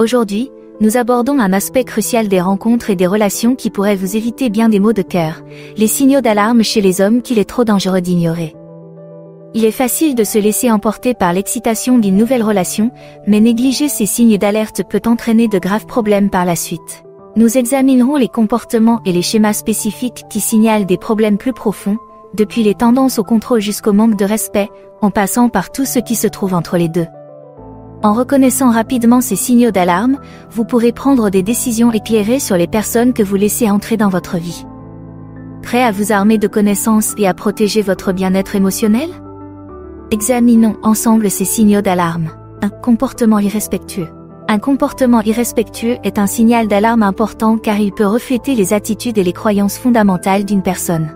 Aujourd'hui, nous abordons un aspect crucial des rencontres et des relations qui pourrait vous éviter bien des maux de cœur, les signaux d'alarme chez les hommes qu'il est trop dangereux d'ignorer. Il est facile de se laisser emporter par l'excitation d'une nouvelle relation, mais négliger ces signes d'alerte peut entraîner de graves problèmes par la suite. Nous examinerons les comportements et les schémas spécifiques qui signalent des problèmes plus profonds, depuis les tendances au contrôle jusqu'au manque de respect, en passant par tout ce qui se trouve entre les deux. En reconnaissant rapidement ces signaux d'alarme, vous pourrez prendre des décisions éclairées sur les personnes que vous laissez entrer dans votre vie. Prêt à vous armer de connaissances et à protéger votre bien-être émotionnel ? Examinons ensemble ces signaux d'alarme. 1. Comportement irrespectueux. Un comportement irrespectueux est un signal d'alarme important car il peut refléter les attitudes et les croyances fondamentales d'une personne.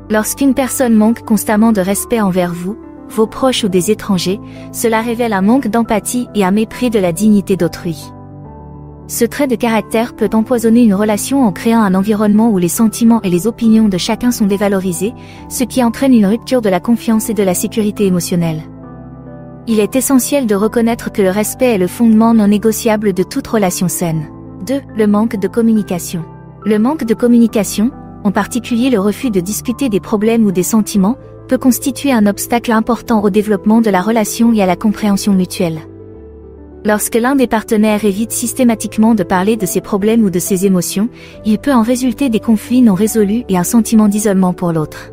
Lorsqu'une personne manque constamment de respect envers vous, vos proches ou des étrangers, cela révèle un manque d'empathie et un mépris de la dignité d'autrui. Ce trait de caractère peut empoisonner une relation en créant un environnement où les sentiments et les opinions de chacun sont dévalorisés, ce qui entraîne une rupture de la confiance et de la sécurité émotionnelle. Il est essentiel de reconnaître que le respect est le fondement non négociable de toute relation saine. 2. Le manque de communication. Le manque de communication, en particulier le refus de discuter des problèmes ou des sentiments, peut constituer un obstacle important au développement de la relation et à la compréhension mutuelle. Lorsque l'un des partenaires évite systématiquement de parler de ses problèmes ou de ses émotions, il peut en résulter des conflits non résolus et un sentiment d'isolement pour l'autre.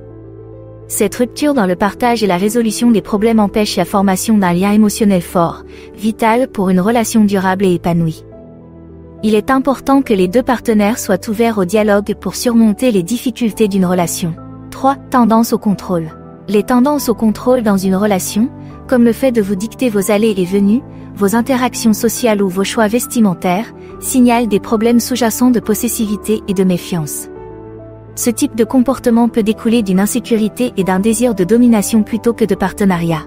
Cette rupture dans le partage et la résolution des problèmes empêche la formation d'un lien émotionnel fort, vital pour une relation durable et épanouie. Il est important que les deux partenaires soient ouverts au dialogue pour surmonter les difficultés d'une relation. 3. Tendance au contrôle. Les tendances au contrôle dans une relation, comme le fait de vous dicter vos allées et venues, vos interactions sociales ou vos choix vestimentaires, signalent des problèmes sous-jacents de possessivité et de méfiance. Ce type de comportement peut découler d'une insécurité et d'un désir de domination plutôt que de partenariat.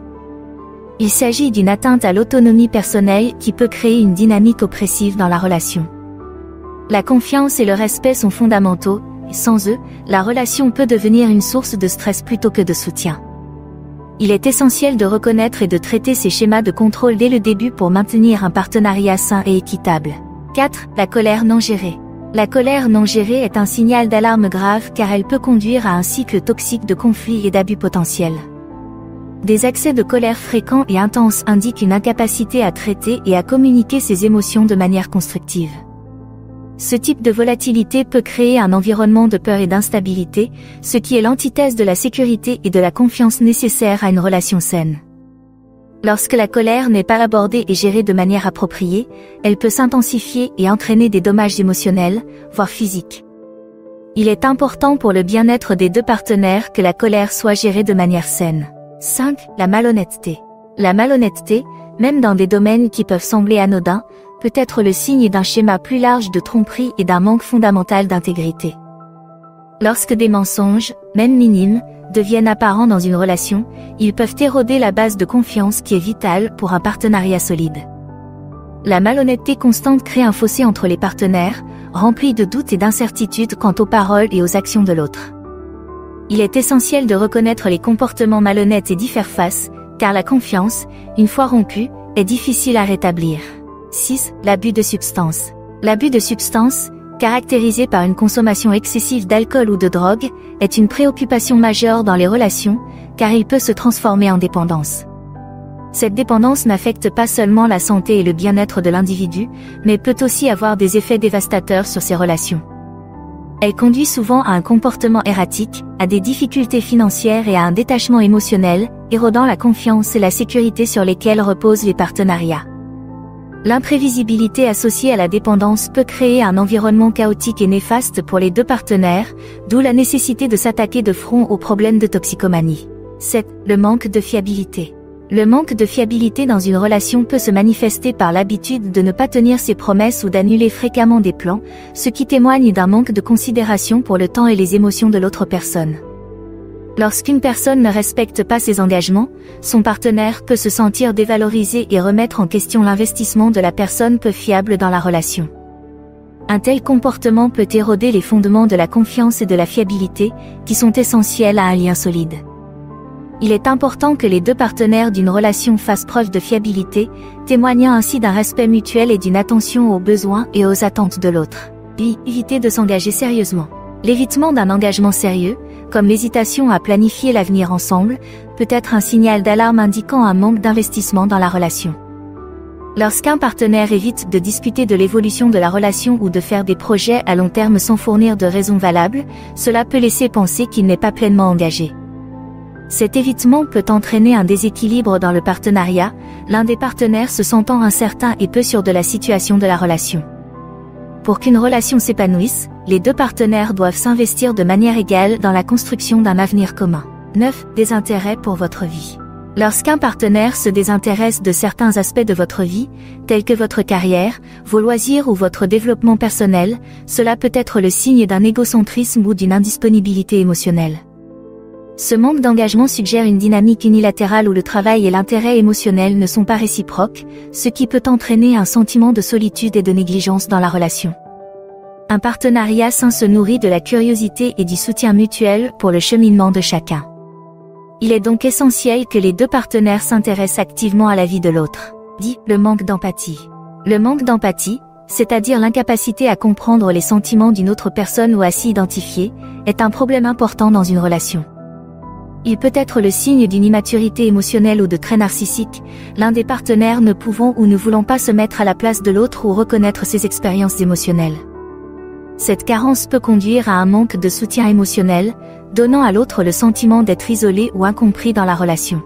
Il s'agit d'une atteinte à l'autonomie personnelle qui peut créer une dynamique oppressive dans la relation. La confiance et le respect sont fondamentaux, et sans eux, la relation peut devenir une source de stress plutôt que de soutien. Il est essentiel de reconnaître et de traiter ces schémas de contrôle dès le début pour maintenir un partenariat sain et équitable. 4. La colère non gérée. La colère non gérée est un signal d'alarme grave car elle peut conduire à un cycle toxique de conflits et d'abus potentiels. Des accès de colère fréquents et intenses indiquent une incapacité à traiter et à communiquer ses émotions de manière constructive. Ce type de volatilité peut créer un environnement de peur et d'instabilité, ce qui est l'antithèse de la sécurité et de la confiance nécessaire à une relation saine. Lorsque la colère n'est pas abordée et gérée de manière appropriée, elle peut s'intensifier et entraîner des dommages émotionnels, voire physiques. Il est important pour le bien-être des deux partenaires que la colère soit gérée de manière saine. 5. La malhonnêteté. La malhonnêteté, même dans des domaines qui peuvent sembler anodins, peut être le signe d'un schéma plus large de tromperie et d'un manque fondamental d'intégrité. Lorsque des mensonges, même minimes, deviennent apparents dans une relation, ils peuvent éroder la base de confiance qui est vitale pour un partenariat solide. La malhonnêteté constante crée un fossé entre les partenaires, rempli de doutes et d'incertitudes quant aux paroles et aux actions de l'autre. Il est essentiel de reconnaître les comportements malhonnêtes et d'y faire face, car la confiance, une fois rompue, est difficile à rétablir. 6. L'abus de substances. L'abus de substances, caractérisé par une consommation excessive d'alcool ou de drogue, est une préoccupation majeure dans les relations, car il peut se transformer en dépendance. Cette dépendance n'affecte pas seulement la santé et le bien-être de l'individu, mais peut aussi avoir des effets dévastateurs sur ses relations. Elle conduit souvent à un comportement erratique, à des difficultés financières et à un détachement émotionnel, érodant la confiance et la sécurité sur lesquelles reposent les partenariats. L'imprévisibilité associée à la dépendance peut créer un environnement chaotique et néfaste pour les deux partenaires, d'où la nécessité de s'attaquer de front aux problèmes de toxicomanie. 7. Le manque de fiabilité. Le manque de fiabilité dans une relation peut se manifester par l'habitude de ne pas tenir ses promesses ou d'annuler fréquemment des plans, ce qui témoigne d'un manque de considération pour le temps et les émotions de l'autre personne. Lorsqu'une personne ne respecte pas ses engagements, son partenaire peut se sentir dévalorisé et remettre en question l'investissement de la personne peu fiable dans la relation. Un tel comportement peut éroder les fondements de la confiance et de la fiabilité, qui sont essentiels à un lien solide. Il est important que les deux partenaires d'une relation fassent preuve de fiabilité, témoignant ainsi d'un respect mutuel et d'une attention aux besoins et aux attentes de l'autre. Éviter de s'engager sérieusement. L'évitement d'un engagement sérieux, comme l'hésitation à planifier l'avenir ensemble, peut être un signal d'alarme indiquant un manque d'investissement dans la relation. Lorsqu'un partenaire évite de discuter de l'évolution de la relation ou de faire des projets à long terme sans fournir de raisons valables, cela peut laisser penser qu'il n'est pas pleinement engagé. Cet évitement peut entraîner un déséquilibre dans le partenariat, l'un des partenaires se sentant incertain et peu sûr de la situation de la relation. Pour qu'une relation s'épanouisse, les deux partenaires doivent s'investir de manière égale dans la construction d'un avenir commun. 9. Désintérêt pour votre vie. Lorsqu'un partenaire se désintéresse de certains aspects de votre vie, tels que votre carrière, vos loisirs ou votre développement personnel, cela peut être le signe d'un égocentrisme ou d'une indisponibilité émotionnelle. Ce manque d'engagement suggère une dynamique unilatérale où le travail et l'intérêt émotionnel ne sont pas réciproques, ce qui peut entraîner un sentiment de solitude et de négligence dans la relation. Un partenariat sain se nourrit de la curiosité et du soutien mutuel pour le cheminement de chacun. Il est donc essentiel que les deux partenaires s'intéressent activement à la vie de l'autre. Le manque d'empathie. Le manque d'empathie, c'est-à-dire l'incapacité à comprendre les sentiments d'une autre personne ou à s'y identifier, est un problème important dans une relation. Il peut être le signe d'une immaturité émotionnelle ou de traits narcissiques, l'un des partenaires ne pouvant ou ne voulant pas se mettre à la place de l'autre ou reconnaître ses expériences émotionnelles. Cette carence peut conduire à un manque de soutien émotionnel, donnant à l'autre le sentiment d'être isolé ou incompris dans la relation.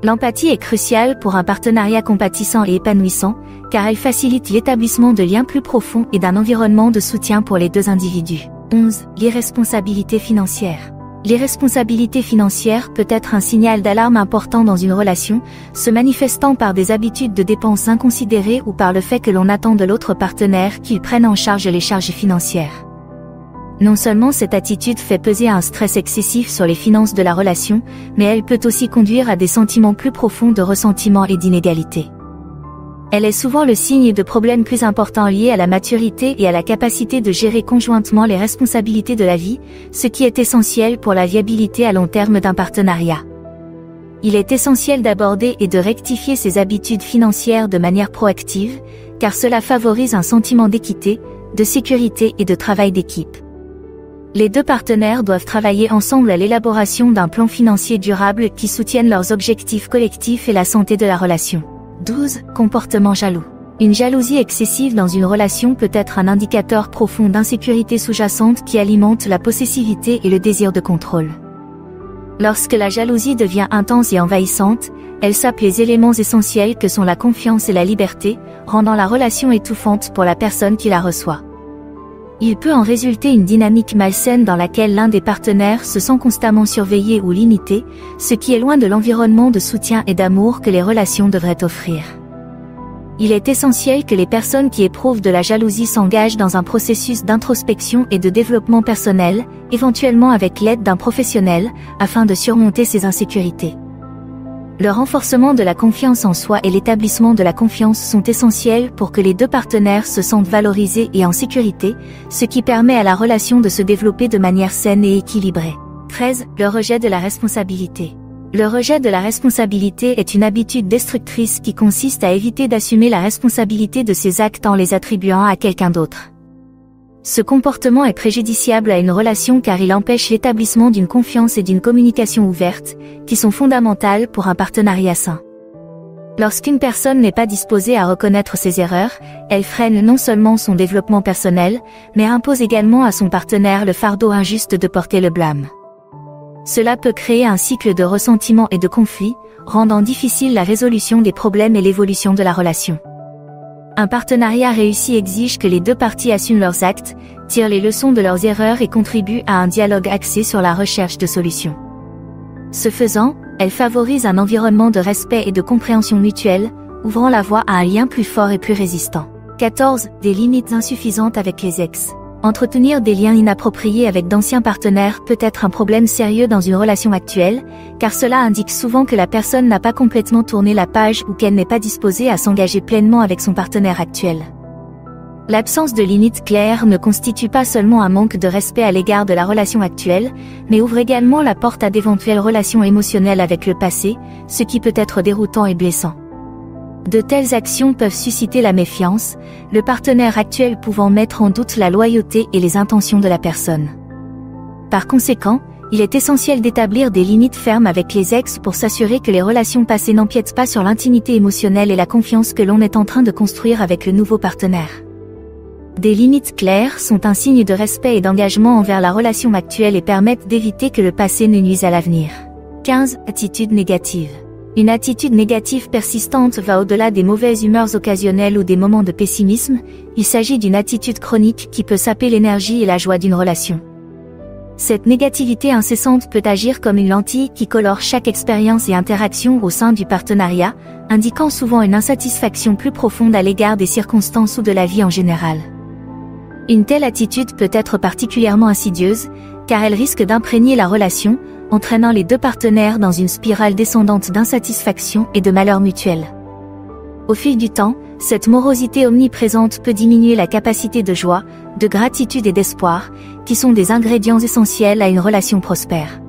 L'empathie est cruciale pour un partenariat compatissant et épanouissant, car elle facilite l'établissement de liens plus profonds et d'un environnement de soutien pour les deux individus. 11. L'irresponsabilité financière. L'irresponsabilité financière peut être un signal d'alarme important dans une relation, se manifestant par des habitudes de dépenses inconsidérées ou par le fait que l'on attend de l'autre partenaire qu'il prenne en charge les charges financières. Non seulement cette attitude fait peser un stress excessif sur les finances de la relation, mais elle peut aussi conduire à des sentiments plus profonds de ressentiment et d'inégalité. Elle est souvent le signe de problèmes plus importants liés à la maturité et à la capacité de gérer conjointement les responsabilités de la vie, ce qui est essentiel pour la viabilité à long terme d'un partenariat. Il est essentiel d'aborder et de rectifier ses habitudes financières de manière proactive, car cela favorise un sentiment d'équité, de sécurité et de travail d'équipe. Les deux partenaires doivent travailler ensemble à l'élaboration d'un plan financier durable qui soutienne leurs objectifs collectifs et la santé de la relation. 12. Comportement jaloux. Une jalousie excessive dans une relation peut être un indicateur profond d'insécurité sous-jacente qui alimente la possessivité et le désir de contrôle. Lorsque la jalousie devient intense et envahissante, elle sape les éléments essentiels que sont la confiance et la liberté, rendant la relation étouffante pour la personne qui la reçoit. Il peut en résulter une dynamique malsaine dans laquelle l'un des partenaires se sent constamment surveillé ou limité, ce qui est loin de l'environnement de soutien et d'amour que les relations devraient offrir. Il est essentiel que les personnes qui éprouvent de la jalousie s'engagent dans un processus d'introspection et de développement personnel, éventuellement avec l'aide d'un professionnel, afin de surmonter ces insécurités. Le renforcement de la confiance en soi et l'établissement de la confiance sont essentiels pour que les deux partenaires se sentent valorisés et en sécurité, ce qui permet à la relation de se développer de manière saine et équilibrée. 13. Le rejet de la responsabilité. Le rejet de la responsabilité est une habitude destructrice qui consiste à éviter d'assumer la responsabilité de ses actes en les attribuant à quelqu'un d'autre. Ce comportement est préjudiciable à une relation car il empêche l'établissement d'une confiance et d'une communication ouverte, qui sont fondamentales pour un partenariat sain. Lorsqu'une personne n'est pas disposée à reconnaître ses erreurs, elle freine non seulement son développement personnel, mais impose également à son partenaire le fardeau injuste de porter le blâme. Cela peut créer un cycle de ressentiment et de conflit, rendant difficile la résolution des problèmes et l'évolution de la relation. Un partenariat réussi exige que les deux parties assument leurs actes, tirent les leçons de leurs erreurs et contribuent à un dialogue axé sur la recherche de solutions. Ce faisant, elle favorise un environnement de respect et de compréhension mutuelle, ouvrant la voie à un lien plus fort et plus résistant. 14. Des limites insuffisantes avec les ex. Entretenir des liens inappropriés avec d'anciens partenaires peut être un problème sérieux dans une relation actuelle, car cela indique souvent que la personne n'a pas complètement tourné la page ou qu'elle n'est pas disposée à s'engager pleinement avec son partenaire actuel. L'absence de limites claires ne constitue pas seulement un manque de respect à l'égard de la relation actuelle, mais ouvre également la porte à d'éventuelles relations émotionnelles avec le passé, ce qui peut être déroutant et blessant. De telles actions peuvent susciter la méfiance, le partenaire actuel pouvant mettre en doute la loyauté et les intentions de la personne. Par conséquent, il est essentiel d'établir des limites fermes avec les ex pour s'assurer que les relations passées n'empiètent pas sur l'intimité émotionnelle et la confiance que l'on est en train de construire avec le nouveau partenaire. Des limites claires sont un signe de respect et d'engagement envers la relation actuelle et permettent d'éviter que le passé ne nuise à l'avenir. 15. Attitude négative. Une attitude négative persistante va au-delà des mauvaises humeurs occasionnelles ou des moments de pessimisme, il s'agit d'une attitude chronique qui peut saper l'énergie et la joie d'une relation. Cette négativité incessante peut agir comme une lentille qui colore chaque expérience et interaction au sein du partenariat, indiquant souvent une insatisfaction plus profonde à l'égard des circonstances ou de la vie en général. Une telle attitude peut être particulièrement insidieuse, car elle risque d'imprégner la relation, entraînant les deux partenaires dans une spirale descendante d'insatisfaction et de malheur mutuel. Au fil du temps, cette morosité omniprésente peut diminuer la capacité de joie, de gratitude et d'espoir, qui sont des ingrédients essentiels à une relation prospère.